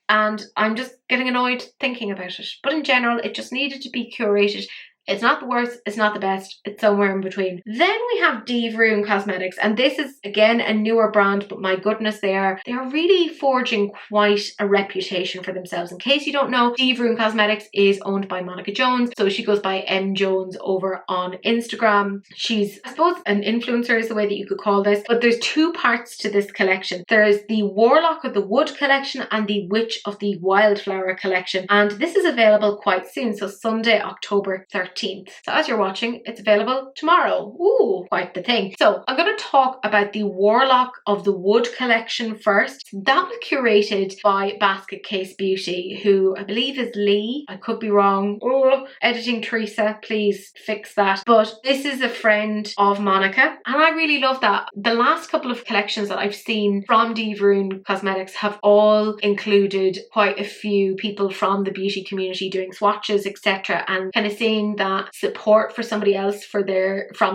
and I'm just getting annoyed thinking about it. But in general, it just needed to be curated. It's not the worst, it's not the best, it's somewhere in between. Then we have Dieverune Cosmetics, and this is again a newer brand, but my goodness, they are really forging quite a reputation for themselves. In case you don't know, Dieverune Cosmetics is owned by Monica Jones, so she goes by M Jones over on Instagram. She's, I suppose, an influencer is the way that you could call this, but there's two parts to this collection. There's the Warlock of the Wood collection and the Witch of the Wildflower collection, and this is available quite soon, so Sunday, October 13th. So as you're watching, it's available tomorrow. Ooh, quite the thing. So I'm going to talk about the Warlock of the Wood collection first. That was curated by Basket Case Beauty, who I believe is Lee. I could be wrong. Oh, editing Teresa, please fix that. But this is a friend of Monica, and I really love that. The last couple of collections that I've seen from Dieverune Cosmetics have all included quite a few people from the beauty community doing swatches, etc., and kind of seeing that support for somebody else from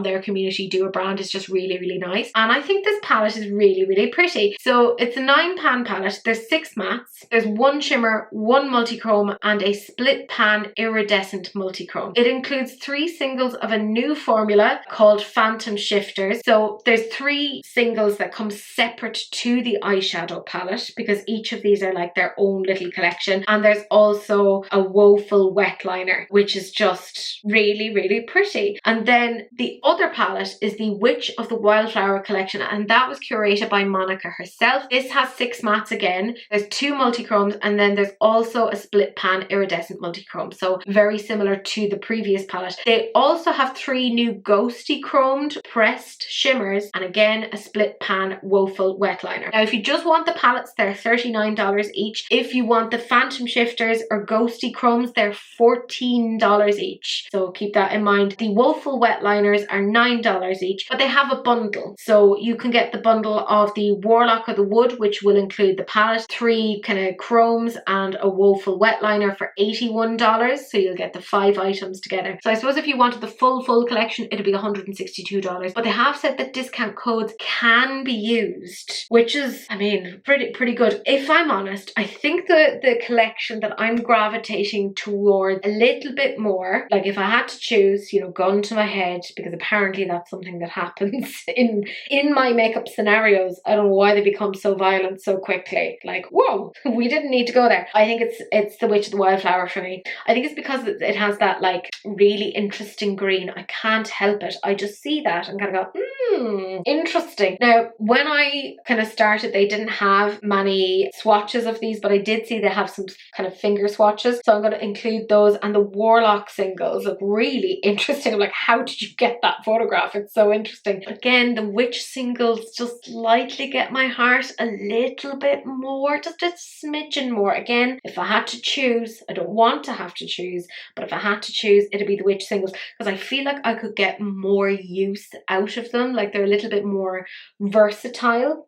their community do a brand is just really, really nice. And I think this palette is really, really pretty. So it's a 9-pan palette. There's 6 mattes. There's 1 shimmer, 1 multichrome, and a split pan iridescent multichrome. It includes 3 singles of a new formula called Phantom Shifters. So there's 3 singles that come separate to the eyeshadow palette, because each of these are like their own little collection. And there's also a woeful wet liner, which is just really, really pretty. And then the other palette is the Witch of the Wildflower collection, and that was curated by Monica herself. This has 6 mattes again. There's 2 multichromes, and then there's also a split pan iridescent multichrome, so very similar to the previous palette. They also have 3 new ghosty chromed pressed shimmers, and again a split pan woeful wet liner. Now if you just want the palettes, they're $39 each. If you want the phantom shifters or ghosty chromes, they're $14 each, so keep that in mind. The woeful wet liners are $9 each, but they have a bundle, so you can get the bundle of the Warlock of the Wood, which will include the palette, 3 kind of chromes and a woeful wet liner for $81, so you'll get the 5 items together. So I suppose if you wanted the full collection, it'd be $162, but they have said that discount codes can be used, which is, I mean, pretty good. If I'm honest, I think the collection that I'm gravitating towards a little bit more, like if I had to choose, you know, gun to my head, because apparently that's something that happens in my makeup scenarios. I don't know why they become so violent so quickly. Like, whoa, we didn't need to go there. I think it's the Witch of the Wildflower for me. I think it's because it has that like really interesting green. I can't help it. I just see that and kind of go, interesting. Now, when I kind of started, they didn't have many swatches of these, but I did see they have some kind of finger swatches, so I'm going to include those. And the Warlock singles look really interesting. I'm like, how did you get that photograph? It's so interesting. Again, the Witch singles just slightly get my heart a little bit more, just a smidgen more. Again, if I had to choose, I don't want to have to choose, but if I had to choose, it'd be the Witch singles, because I feel like I could get more use out of them. Like they're a little bit more versatile.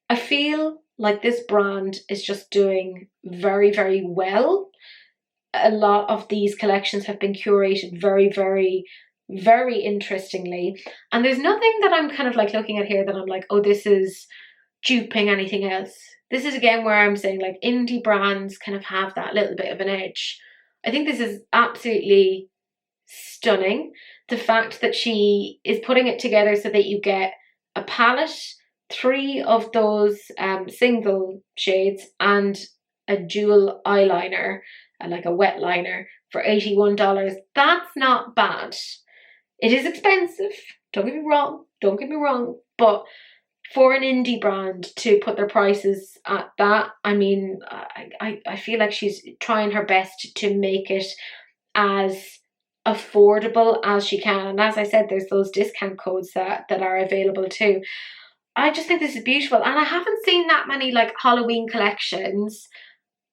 I feel like this brand is just doing very, very well. A lot of these collections have been curated very, very, very interestingly, and there's nothing that I'm kind of like looking at here that I'm like, oh, this is duping anything else. This is again where I'm saying like indie brands kind of have that little bit of an edge. I think this is absolutely stunning. The fact that she is putting it together so that you get a palette, 3 of those single shades, and a dual eyeliner, like a wet liner, for $81. That's not bad. It is expensive, don't get me wrong, but for an indie brand to put their prices at that, I mean, I feel like she's trying her best to make it as affordable as she can. And as I said, there's those discount codes that are available too. I just think this is beautiful, and I haven't seen that many like Halloween collections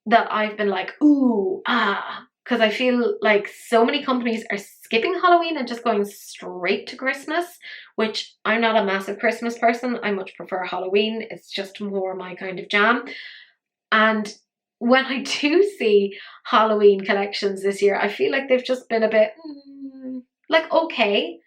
that I've been like, ooh, because I feel like so many companies are skipping Halloween and just going straight to Christmas, which I'm not a massive Christmas person. I much prefer Halloween. It's just more my kind of jam. And when I do see Halloween collections this year, I feel like they've just been a bit like okay,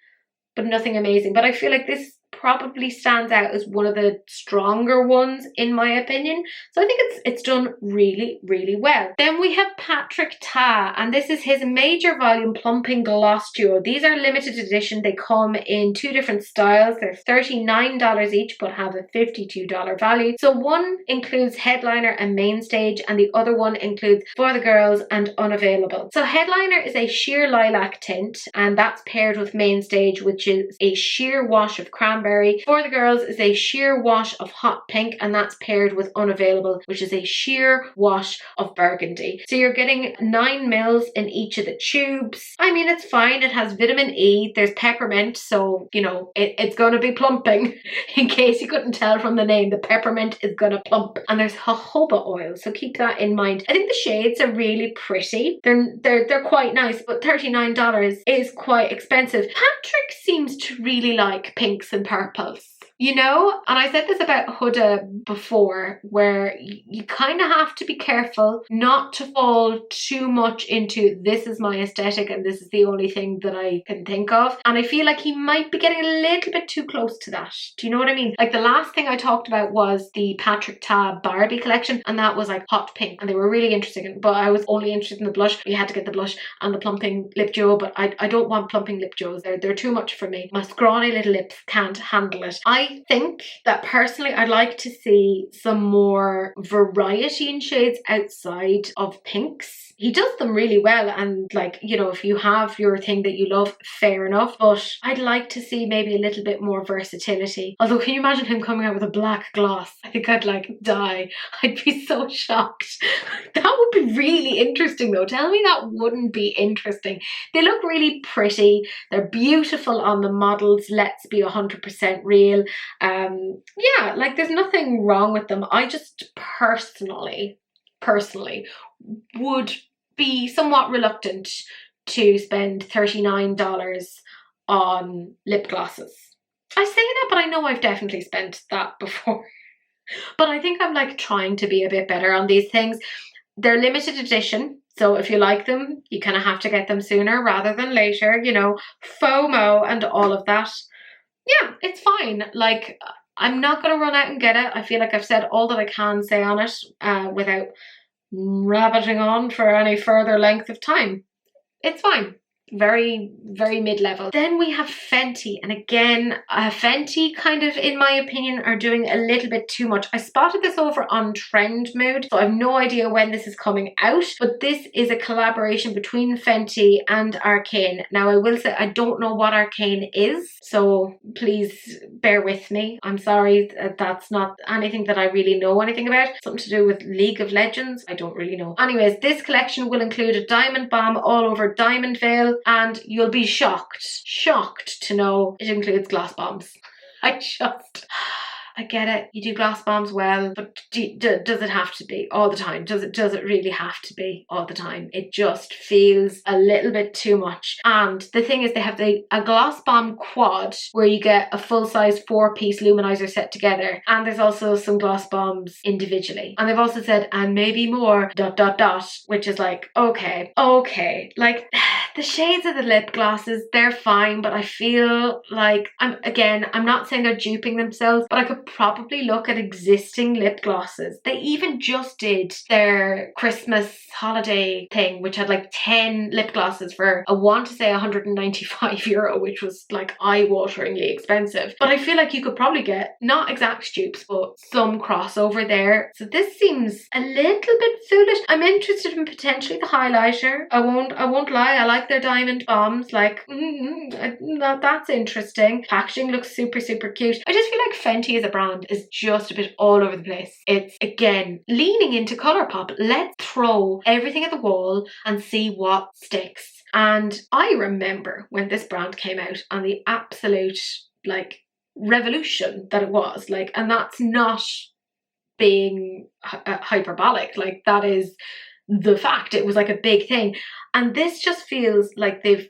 but nothing amazing. But I feel like this probably stands out as one of the stronger ones in my opinion, so I think it's done really, really well. Then we have Patrick Ta, and this is his major volume Plumping Gloss Duo. These are limited edition. They come in 2 different styles. They're $39 each but have a $52 value. So one includes Headliner and Main Stage, and the other one includes For the Girls and Unavailable. So Headliner is a sheer lilac tint, and that's paired with Main Stage, which is a sheer wash of cranberry. For the Girls is a sheer wash of hot pink, and that's paired with Unavailable, which is a sheer wash of burgundy. So you're getting 9 mils in each of the tubes. I mean, it's fine. It has vitamin E. There's peppermint, so you know it's going to be plumping. In case you couldn't tell from the name, the peppermint is going to plump. And there's jojoba oil, so keep that in mind. I think the shades are really pretty. They're quite nice, but $39 is quite expensive. Patrick seems to really like pinks and purples, you know? And I said this about Huda before, where you kind of have to be careful not to fall too much into this is my aesthetic and this is the only thing that I can think of. And I feel like he might be getting a little bit too close to that. Do you know what I mean? Like the last thing I talked about was the Patrick Ta Barbie collection, and that was like hot pink, and they were really interesting, but I was only interested in the blush. You had to get the blush and the Plumping lip duo, but I don't want Plumping lip duos. They're too much for me. My scrawny little lips can't handle it. I I think that personally I'd like to see some more variety in shades outside of pinks. He does them really well, and like, you know, if you have your thing that you love, fair enough, but I'd like to see maybe a little bit more versatility. Although, can you imagine him coming out with a black gloss? I think I'd like die. I'd be so shocked. That would be really interesting though. Tell me that wouldn't be interesting. They look really pretty. They're beautiful on the models. Let's be 100% real. Yeah, like there's nothing wrong with them. I just personally would be somewhat reluctant to spend $39 on lip glosses. I say that, but I know I've definitely spent that before. But I think I'm like trying to be a bit better on these things. They're limited edition, so if you like them, you kind of have to get them sooner rather than later, you know, FOMO and all of that. Yeah, it's fine. Like, I'm not going to run out and get it. I feel like I've said all that I can say on it without rabbiting on for any further length of time. It's fine. Very, very mid-level. Then we have Fenty, and again, Fenty kind of, in my opinion, are doing a little bit too much. I spotted this over on Trend Mood, so I have no idea when this is coming out, but this is a collaboration between Fenty and Arcane. Now, I will say I don't know what Arcane is, so please bear with me. I'm sorry, that's not anything that I really know anything about. Something to do with League of Legends, I don't really know. Anyways, this collection will include a diamond bomb all over Diamond Veil, and you'll be shocked to know it includes gloss bombs. I get it, you do gloss bombs well, but does it have to be all the time? Does it really have to be all the time? It just feels a little bit too much. And the thing is, they have a gloss bomb quad where you get a full-size 4-piece luminizer set together, and there's also some gloss bombs individually. And they've also said, and maybe more ... which is like, okay. Like, the shades of the lip glosses, they're fine, but I feel like, I'm not saying they're duping themselves, but I could probably look at existing lip glosses. They even just did their Christmas holiday thing, which had like 10 lip glosses for, I want to say €195, which was like eye-wateringly expensive. But I feel like you could probably get, not exact dupes, but some crossover there. So this seems a little bit foolish. I'm interested in potentially the highlighter. I won't lie, I like their diamond bombs. Like, that's interesting. Packaging looks super, super cute. I just feel like Fenty as a brand is just a bit all over the place. It's, again, leaning into Colourpop. Let's throw everything at the wall and see what sticks. And I remember when this brand came out and the absolute, like, revolution that it was. Like, and that's not being hyperbolic. Like, that is the fact. It was like a big thing. And this just feels like they've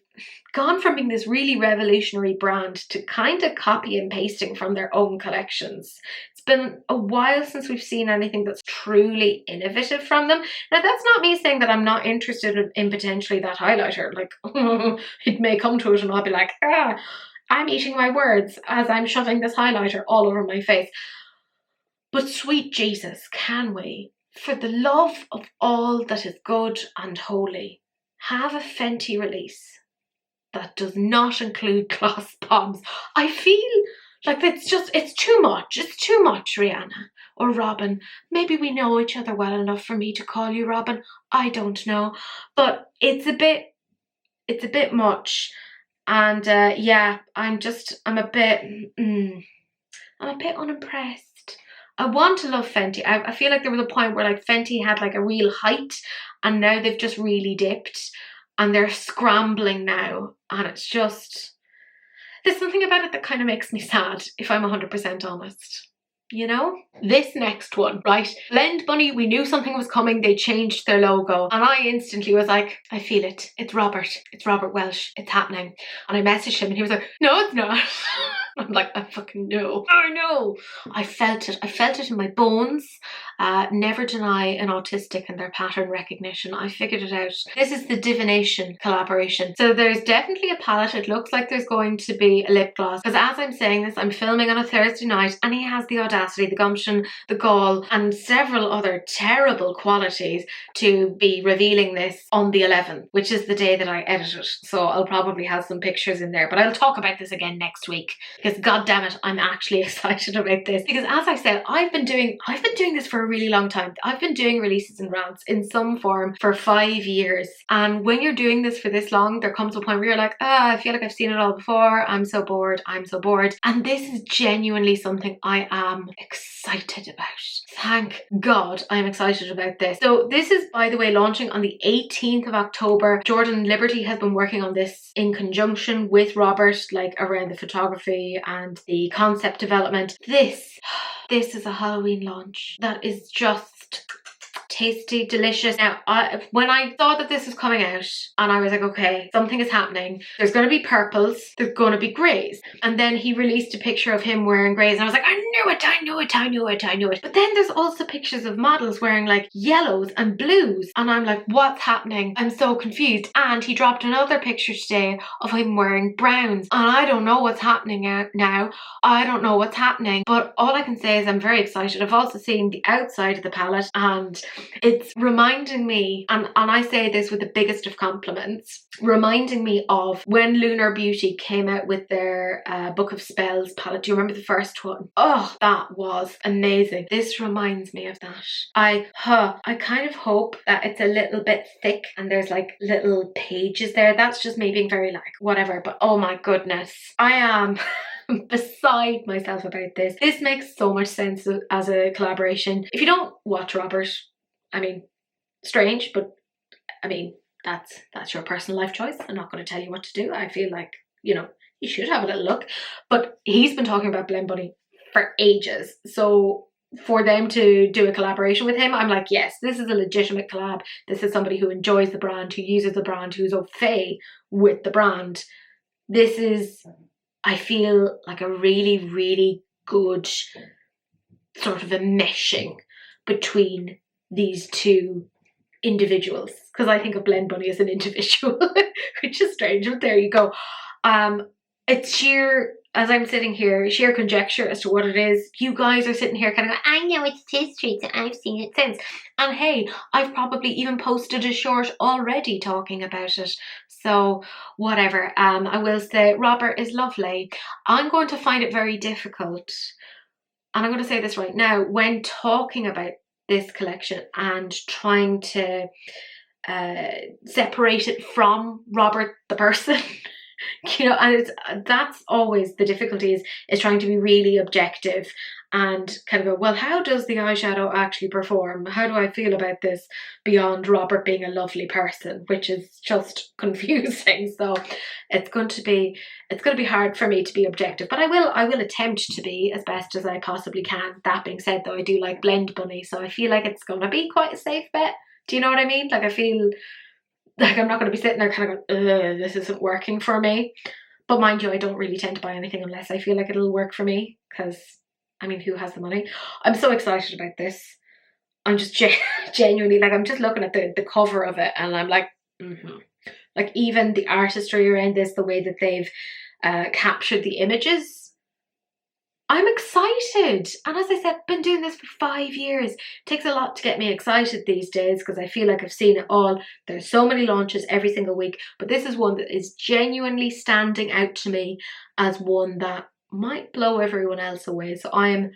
gone from being this really revolutionary brand to kind of copy and pasting from their own collections. It's been a while since we've seen anything that's truly innovative from them. Now, that's not me saying that I'm not interested in potentially that highlighter. Like, it may come to it and I'll be like, I'm eating my words as I'm shoving this highlighter all over my face. But sweet Jesus, can we, for the love of all that is good and holy, have a Fenty release that does not include gloss bombs? I feel like it's too much. It's too much, Rihanna or Robin. Maybe we know each other well enough for me to call you Robin. I don't know. But it's a bit much. And yeah, I'm a bit unimpressed. I want to love Fenty. I feel like there was a point where like Fenty had like a real height, and now they've just really dipped and they're scrambling now, and it's just, there's something about it that kind of makes me sad, if I'm 100% honest. You know? This next one, right? Blend Bunny, we knew something was coming. They changed their logo. And I instantly was like, I feel it. It's Robert. It's Robert Welsh. It's happening. And I messaged him and he was like, no, it's not. I'm like, I fucking know. I know. I felt it. I felt it in my bones. Never deny an autistic and their pattern recognition. I figured it out. This is the Divination collaboration. So there's definitely a palette. It looks like there's going to be a lip gloss. Because as I'm saying this, I'm filming on a Thursday night and he has the audacity, the gumption, the gall, and several other terrible qualities to be revealing this on the 11th, which is the day that I edit it. So I'll probably have some pictures in there. But I'll talk about this again next week, because because god damn it, I'm actually excited about this, because as I said, I've been doing this for a really long time. I've been doing releases and rants in some form for 5 years, and when you're doing this for this long, there comes a point where you're like, I feel like I've seen it all before. I'm so bored. And this is genuinely something I am excited about. Thank God I'm excited about this. So this is, by the way, launching on the 18th of October. Jordan Liberty has been working on this in conjunction with Robert, like around the photography and the concept development. This is a Halloween launch that is just tasty, delicious. Now, when I saw that this was coming out, and I was like, okay, something is happening. There's going to be purples, there's going to be greys. And then he released a picture of him wearing greys, and I was like, I knew it. But then there's also pictures of models wearing like yellows and blues, and I'm like, what's happening? I'm so confused. And he dropped another picture today of him wearing browns, and I don't know what's happening now. I don't know what's happening, but all I can say is I'm very excited. I've also seen the outside of the palette, and it's reminding me, and I say this with the biggest of compliments, reminding me of when Lunar Beauty came out with their Book of Spells palette. Do you remember the first one? Oh, that was amazing. This reminds me of that. I kind of hope that it's a little bit thick and there's like little pages there. That's just me being very like whatever, but oh my goodness, I am beside myself about this. This makes so much sense as a collaboration. If you don't watch Robert, I mean, strange, but I mean, that's your personal life choice. I'm not going to tell you what to do. I feel like, you know, you should have a little look. But he's been talking about Blend Bunny for ages. So for them to do a collaboration with him, I'm like, yes, this is a legitimate collab. This is somebody who enjoys the brand, who uses the brand, who's au fait with the brand. This is, I feel like, a really, really good sort of a meshing between these two individuals, because I think of Blend Bunny as an individual, which is strange, but there you go. It's sheer, as I'm sitting here, sheer conjecture as to what it is. You guys are sitting here kind of going, I know it's his treats and I've seen it since. And hey, I've probably even posted a short already talking about it. So whatever. I will say Robert is lovely. I'm going to find it very difficult, and I'm going to say this right now, when talking about this collection and trying to separate it from Robert the person, you know, and that's always the difficulty, is trying to be really objective and kind of go, well, how does the eyeshadow actually perform? How do I feel about this beyond Robert being a lovely person, which is just confusing. So it's going to be hard for me to be objective, but I will attempt to be as best as I possibly can. That being said, though, I do like Blend Bunny, so I feel like it's going to be quite a safe bet. Do you know what I mean? Like, I feel like I'm not going to be sitting there kind of going, this isn't working for me. But mind you, I don't really tend to buy anything unless I feel like it'll work for me, because I mean, who has the money? I'm so excited about this. I'm just genuinely, like, I'm just looking at the cover of it, and I'm like, like, even the artistry around this, the way that they've captured the images, I'm excited. And as I said, I've been doing this for 5 years. It takes a lot to get me excited these days, because I feel like I've seen it all. There's so many launches every single week, but this is one that is genuinely standing out to me as one that might blow everyone else away. So I am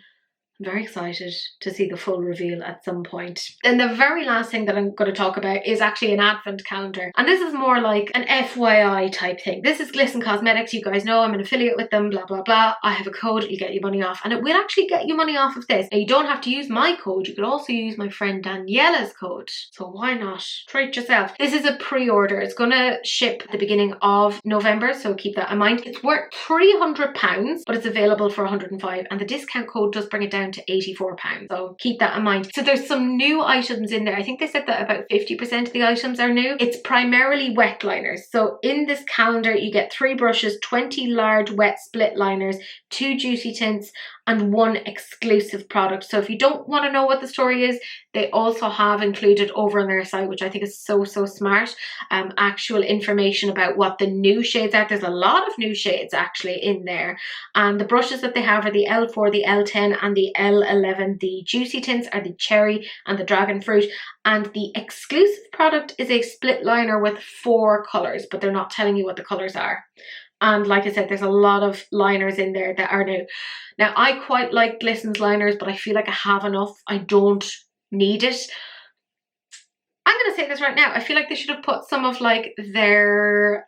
very excited to see the full reveal at some point. Then the very last thing that I'm going to talk about is actually an advent calendar, and this is more like an FYI type thing. This is Glisten Cosmetics. You guys know I'm an affiliate with them, blah blah blah. I have a code, it'll get you money off, and it will actually get you money off of this. Now, you don't have to use my code, you could also use my friend Daniela's code, so why not? Try it yourself. This is a pre-order. It's gonna ship at the beginning of November, so keep that in mind. It's worth £300, but it's available for 105, and the discount code does bring it down to £84, so keep that in mind. So there's some new items in there. I think they said that about 50% of the items are new. It's primarily wet liners. So in this calendar you get 3 brushes, 20 large wet split liners, 2 juicy tints, and 1 exclusive product. So if you don't want to know what the story is, they also have included over on their site, which I think is so smart, actual information about what the new shades are. There's a lot of new shades actually in there, and the brushes that they have are the L4, the L10, and the L11. The juicy tints are the cherry and the dragon fruit, and the exclusive product is a split liner with 4 colours, but they're not telling you what the colours are. And like I said, there's a lot of liners in there that are new. Now, I quite like Glisten's liners, but I feel like I have enough. I don't need it. I'm going to say this right now. I feel like they should have put some of like their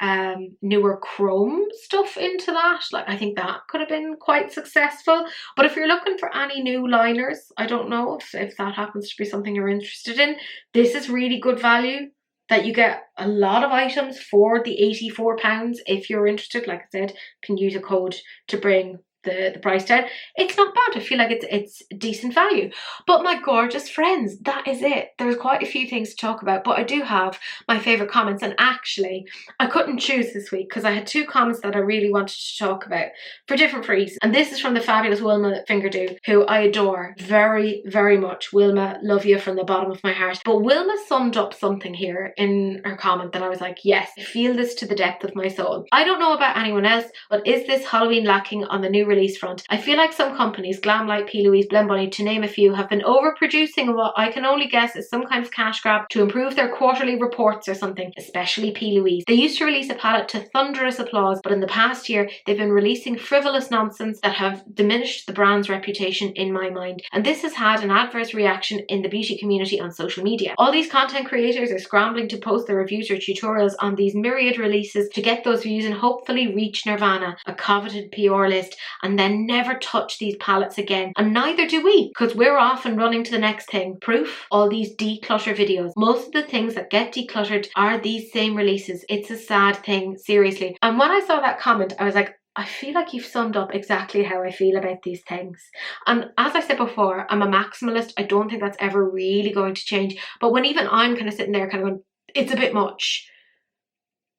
newer chrome stuff into that. Like, I think that could have been quite successful. But if you're looking for any new liners, I don't know if that happens to be something you're interested in. This is really good value, that you get a lot of items for the £84. If you're interested, like I said, can use a code to bring the price down. It's not bad. I feel like it's decent value. But my gorgeous friends, that is it. There's quite a few things to talk about, but I do have my favourite comments, and actually I couldn't choose this week because I had two comments that I really wanted to talk about for different reasons. And this is from the fabulous Wilma Fingerdo, who I adore very, very much. Wilma, love you from the bottom of my heart. But Wilma summed up something here in her comment that I was like, yes, I feel this to the depth of my soul. I don't know about anyone else, but is this Halloween lacking on the new release front? I feel like some companies, Glamlite, P. Louise, Blend Bunny, to name a few, have been overproducing what I can only guess is some kind of cash grab to improve their quarterly reports or something, especially P. Louise. They used to release a palette to thunderous applause, but in the past year they've been releasing frivolous nonsense that have diminished the brand's reputation in my mind, and this has had an adverse reaction in the beauty community on social media. All these content creators are scrambling to post their reviews or tutorials on these myriad releases to get those views and hopefully reach Nirvana, a coveted PR list, and then never touch these palettes again. And neither do we, because we're off and running to the next thing. Proof? All these declutter videos. Most of the things that get decluttered are these same releases. It's a sad thing, seriously. And when I saw that comment, I was like, I feel like you've summed up exactly how I feel about these things. And as I said before, I'm a maximalist. I don't think that's ever really going to change. But when even I'm kind of sitting there kind of going, it's a bit much,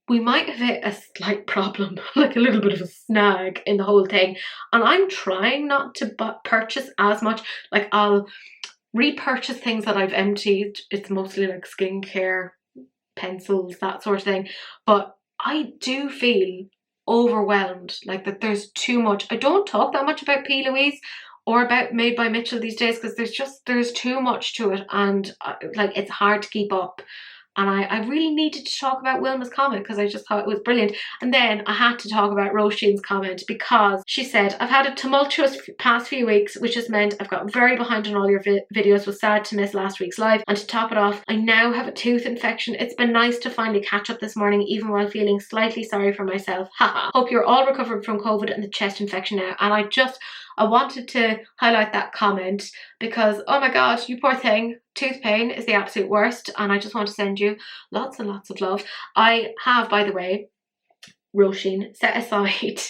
we might have hit a slight problem, like a little bit of a snag in the whole thing. And I'm trying not to purchase as much. Like, I'll repurchase things that I've emptied. It's mostly like skincare, pencils, that sort of thing. But I do feel overwhelmed, like that there's too much. I don't talk that much about P. Louise or about Made by Mitchell these days because there's too much to it, and like it's hard to keep up. And I really needed to talk about Wilma's comment because I just thought it was brilliant. And then I had to talk about Roisin's comment because she said, I've had a tumultuous past few weeks, which has meant I've got very behind on all your videos. Was sad to miss last week's live. And to top it off, I now have a tooth infection. It's been nice to finally catch up this morning, even while feeling slightly sorry for myself. Haha. Hope you're all recovered from COVID and the chest infection now. And I wanted to highlight that comment because, oh my God, you poor thing. Tooth pain is the absolute worst, and I just want to send you lots and lots of love. I have, by the way, Roisin, set aside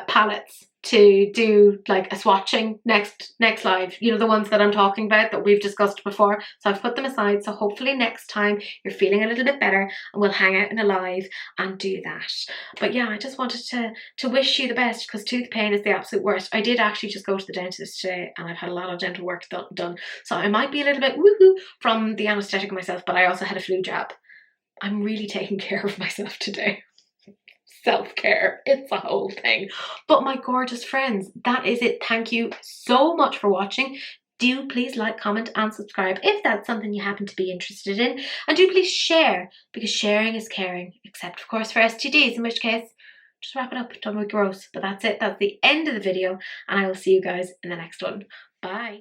palettes to do like a swatching next live, you know, the ones that I'm talking about that we've discussed before. So I've put them aside, so hopefully next time you're feeling a little bit better and we'll hang out in a live and do that. But yeah, I just wanted to wish you the best because tooth pain is the absolute worst. I did actually just go to the dentist today and I've had a lot of dental work done, so I might be a little bit woohoo from the anaesthetic myself, but I also had a flu jab. I'm really taking care of myself today. Self-care, it's a whole thing. But my gorgeous friends, that is it. Thank you so much for watching. Do please like, comment and subscribe if that's something you happen to be interested in, and do please share because sharing is caring, except of course for STDs, in which case just wrap it up, don't be gross. But that's it, that's the end of the video, and I will see you guys in the next one. Bye.